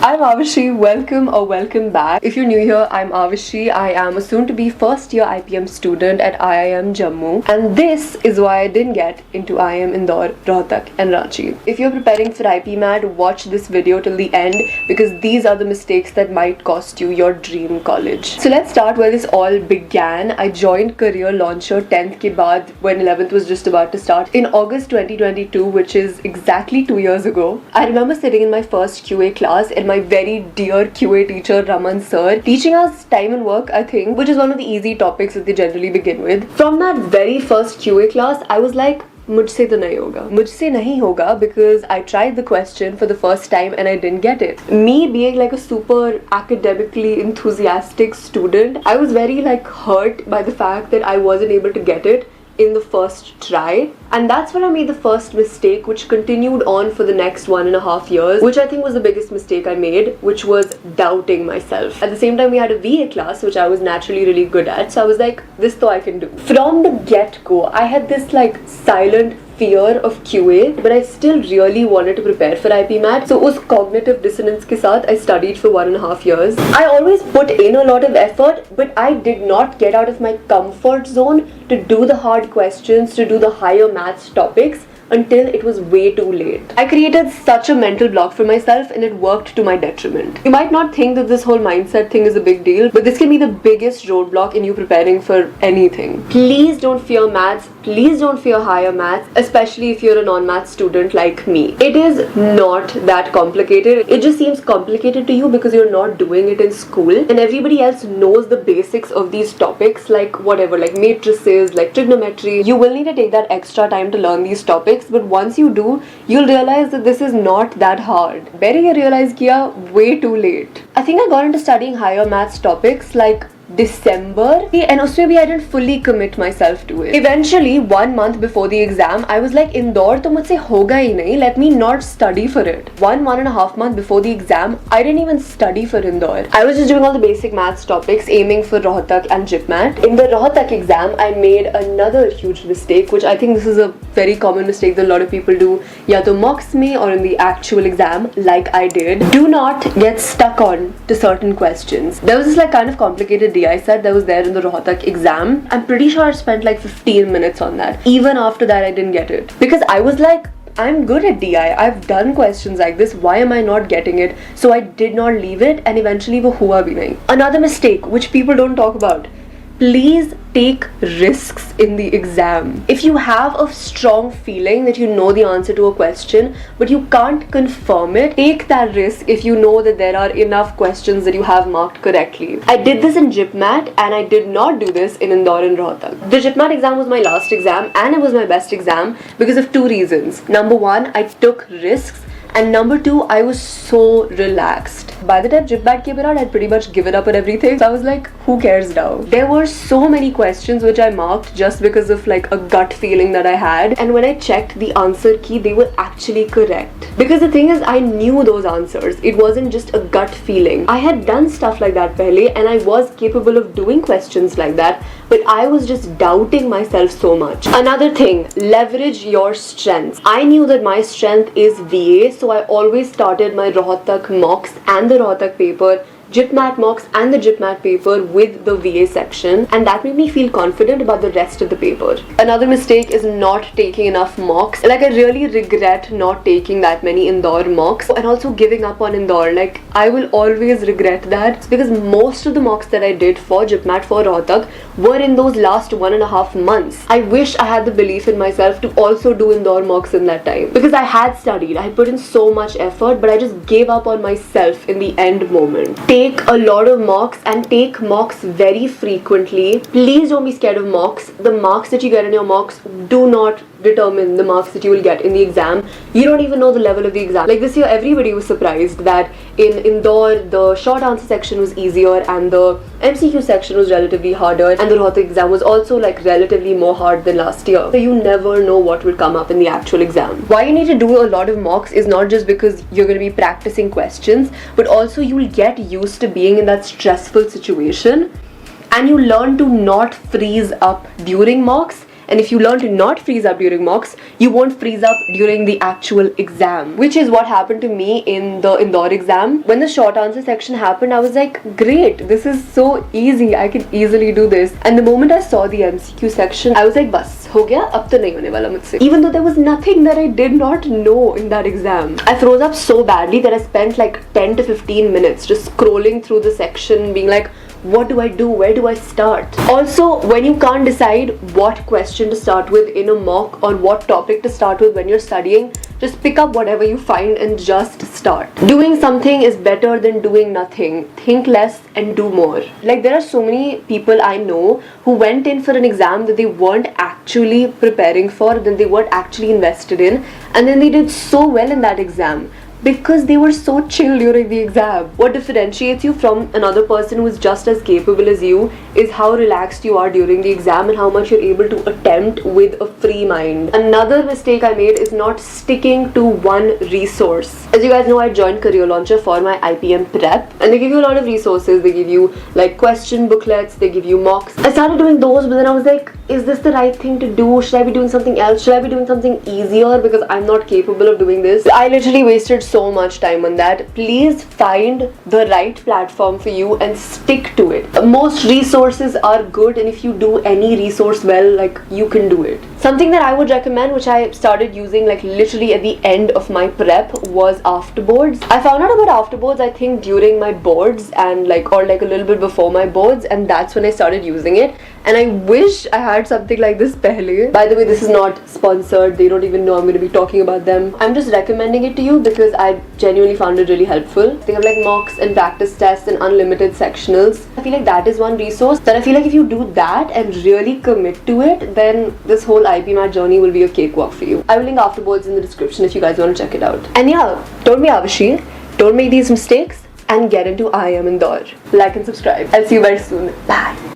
I'm Avishi, welcome back. If you're new here, I'm Avishi. I am a soon-to-be first-year IPM student at IIM Jammu, and this is why I didn't get into IIM Indore, Rohtak and Ranchi. If you're preparing for IPMAT, watch this video till the end because these are the mistakes that might cost you your dream college. So let's start where this all began. I joined Career Launcher 10th ke baad when 11th was just about to start in August 2022, which is exactly 2 years ago. I remember sitting in my first QA class and my very dear QA teacher Raman sir teaching us time and work, I think, which is one of the easy topics that they generally begin with. From that very first QA class, I was like, मुझसे तो नहीं होगा, मुझसे नहीं होगा, because I tried the question for the first time and I didn't get it. Me being like a super academically enthusiastic student, I was very like hurt by the fact that I wasn't able to get it in the first try, and that's when I made the first mistake, which continued on for the next 1.5 years, which I think was the biggest mistake I made, which was doubting myself. At the same time, we had a VA class, which I was naturally really good at, so I was like, this though I can do. From the get-go, I had this like silent fear of QA, but I still really wanted to prepare for IPMAT. So us cognitive dissonance ke saath, I studied for 1.5 years. I always put in a lot of effort, but I did not get out of my comfort zone to do the hard questions, to do the higher maths topics, until it was way too late. I created such a mental block for myself and it worked to my detriment. You might not think that this whole mindset thing is a big deal, but this can be the biggest roadblock in you preparing for anything. Please don't fear maths. Please don't fear higher maths, especially if you're a non-math student like me. It is not that complicated. It just seems complicated to you because you're not doing it in school, and everybody else knows the basics of these topics, like whatever, like matrices, like trigonometry. You will need to take that extra time to learn these topics, but once you do, you'll realize that this is not that hard. Better you realize kiya way too late. I think I got into studying higher maths topics like December, and also I didn't fully commit myself to it. Eventually, 1 month before the exam, I was like, Indore to mujhse hoga hi nahi, let me not study for it. 1.5 months before the exam, I didn't even study for Indore. I was just doing all the basic maths topics, aiming for Rohtak and JIPMAT. In the Rohtak exam, I made another huge mistake, which I think this is a very common mistake that a lot of people do, ya to mocks me or in the actual exam, like I did. Do not get stuck on to certain questions. There was this like kind of complicated DI set that was there in the Rohtak exam. I'm pretty sure I spent like 15 minutes on that. Even after that, I didn't get it. Because I was like, I'm good at DI. I've done questions like this. Why am I not getting it? So I did not leave it, and eventually wo hua bhi nahi. Another mistake which people don't talk about. Please take risks in the exam. If you have a strong feeling that you know the answer to a question, but you can't confirm it, take that risk if you know that there are enough questions that you have marked correctly. I did this in JIPMAT and I did not do this in Indore and Rohtak. The JIPMAT exam was my last exam and it was my best exam because of two reasons. Number one, I took risks. And number two, I was so relaxed. By the time JIPMAT came around, I'd pretty much given up on everything. So I was like, who cares now? There were so many questions which I marked just because of like a gut feeling that I had. And when I checked the answer key, they were actually correct. Because the thing is, I knew those answers. It wasn't just a gut feeling. I had done stuff like that pehle and I was capable of doing questions like that. But I was just doubting myself so much. Another thing, leverage your strengths. I knew that my strength is VA, so I always started my Rohtak mocks and the Rohtak paper, JIPMAT mocks and the JIPMAT paper with the VA section, and that made me feel confident about the rest of the paper. Another mistake is not taking enough mocks. Like I really regret not taking that many Indore mocks and also giving up on Indore. Like I will always regret that because most of the mocks that I did for JIPMAT for Rohtak were in those last 1.5 months. I wish I had the belief in myself to also do Indore mocks in that time because I had studied, I had put in so much effort, but I just gave up on myself in the end moment. Take a lot of mocks and take mocks very frequently. Please don't be scared of mocks. The marks that you get in your mocks do not determine the marks that you will get in the exam. You don't even know the level of the exam. Like this year, everybody was surprised that in Indore, the short answer section was easier and the MCQ section was relatively harder, and the Rohtak exam was also like relatively more hard than last year. So you never know what will come up in the actual exam. Why you need to do a lot of mocks is not just because you're going to be practicing questions, but also you will get used to being in that stressful situation and you learn to not freeze up during mocks and if you learn to not freeze up during mocks, you won't freeze up during the actual exam, which is what happened to me in the Indore exam. When the short answer section happened, I was like, great, this is so easy, I can easily do this. And the moment I saw the MCQ section, I was like, bas, ho gaya, ab to nahi hone wala mujhse. Even though there was nothing that I did not know in that exam. I froze up so badly that I spent like 10 to 15 minutes just scrolling through the section, being like, what do I do? Where do I start? Also, when you can't decide what question to start with in a mock or what topic to start with when you're studying, just pick up whatever you find and just start. Doing something is better than doing nothing. Think less and do more. Like, there are so many people I know who went in for an exam that they weren't actually preparing for, that they weren't actually invested in, and then they did so well in that exam because they were so chill during the exam. What differentiates you from another person who is just as capable as you is how relaxed you are during the exam and how much you're able to attempt with a free mind. Another mistake I made is not sticking to one resource. As you guys know, I joined Career Launcher for my IPM prep, and they give you a lot of resources. They give you like question booklets, they give you mocks. I started doing those, but then I was like, is this the right thing to do? Should I be doing something else? Should I be doing something easier because I'm not capable of doing this? I literally wasted so much time on that. Please find the right platform for you and stick to it. Most resources are good, and if you do any resource well, like, you can do it. Something that I would recommend, which I started using like literally at the end of my prep, was Afterboards. I found out about Afterboards I think during my boards and like a little bit before my boards, and that's when I started using it. And I wish I had something like this pehle. By the way, this is not sponsored. They don't even know I'm going to be talking about them. I'm just recommending it to you because I genuinely found it really helpful. They have like mocks and practice tests and unlimited sectionals. I feel like that is one resource that I feel like if you do that and really commit to it, then this whole IPMAT journey will be a cakewalk for you. I will link Afterboards in the description if you guys want to check it out. And yeah, don't be Avashi. Don't make these mistakes and get into IIM Indore. Like and subscribe. I'll see you very soon. Bye.